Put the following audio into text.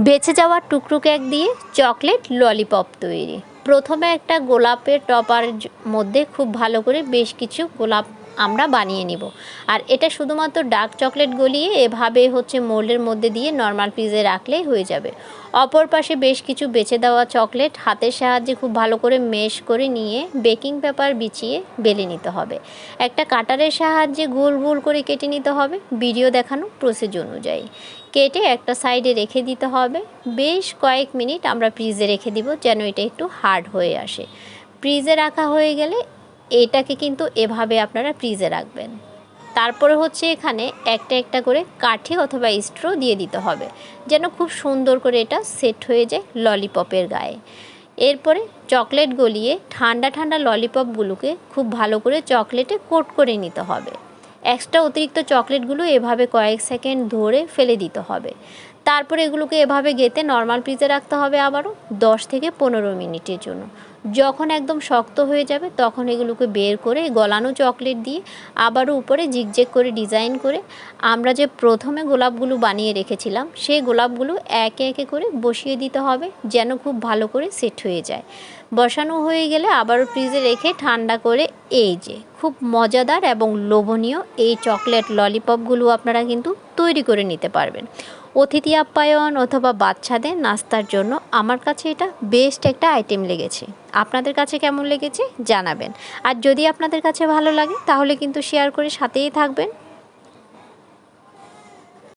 বেঁচে যাওয়া টুকরো কেক দিয়ে চকলেট ললিপপ তৈরি। প্রথমে একটা গোলাপের টপার মধ্যে খুব ভালো করে বেশ কিছু গোলাপ আমরা বানিয়ে নিব। আর এটা শুধুমাত্র ডার্ক চকলেট গলিয়ে এভাবে মোল্ডের মধ্যে দিয়ে নর্মাল ফ্রিজে রাখলেই হয়ে যাবে। অপর পাশে বেশ কিছু বেঁচে দেওয়া চকলেট হাতের সাহায্যে খুব ভালো করে মেশ করে নিয়ে বেকিং পেপার বিছিয়ে বেলে নিতে হবে। একটা কাটারের সাহায্যে গোল গোল করে কেটে নিতে হবে ভিডিও দেখানো প্রসেস অনুযায়ী। কেটে একটা সাইডে রেখে দিতে হবে। বেশ কয়েক মিনিট আমরা ফ্রিজে রেখে দিব যেন এটা একটু হার্ড হয়ে আসে। ফ্রিজে রাখা হয়ে গেলে এটাকে কিন্তু এভাবে আপনারা ফ্রিজে রাখবেন। তারপরে এখানে একটা একটা করে কাঠি অথবা স্ট্রো দিয়ে দিতে হবে যেন খুব সুন্দর করে এটা সেট হয়ে যায় ললিপপের গায়ে। এরপরে চকলেট গলিয়ে ঠান্ডা ঠান্ডা ললিপপগুলোকে খুব ভালো করে চকলেটে কোট করে নিতে হবে। এক্সট্রা অতিরিক্ত চকলেটগুলো এভাবে কয়েক সেকেন্ড ধরে ফেলে দিতে হবে। তারপরে এগুলোকে এভাবে গেঁথে নর্মাল ফ্রিজে রাখতে হবে আবারও 10 থেকে 15 মিনিটের জন্য। যখন একদম শক্ত হয়ে যাবে তখন এগুলোকে বের করে গলানো চকলেট দিয়ে আবারও উপরে জিগজ্যাগ করে ডিজাইন করে আমরা যে প্রথমে গোলাপগুলো বানিয়ে রেখেছিলাম সেই গোলাপগুলো একে একে করে বসিয়ে দিতে হবে যেন খুব ভালো করে সেট হয়ে যায়। বসানো হয়ে গেলে আবারও ফ্রিজে রেখে ঠান্ডা করে এই যে খুব মজাদার এবং লোভনীয় এই চকলেট ললিপপগুলো আপনারা কিন্তু তৈরি করে নিতে পারবেন। অতিথি আপ্যায়ন অথবা বাচ্চাদের নাস্তার জন্য আমার কাছে এটা বেস্ট একটা আইটেম লেগেছে। আপনাদের কাছে কেমন লেগেছে জানাবেন। আর যদি আপনাদের কাছে ভালো লাগে তাহলে কিন্তু শেয়ার করে সাথেই থাকবেন।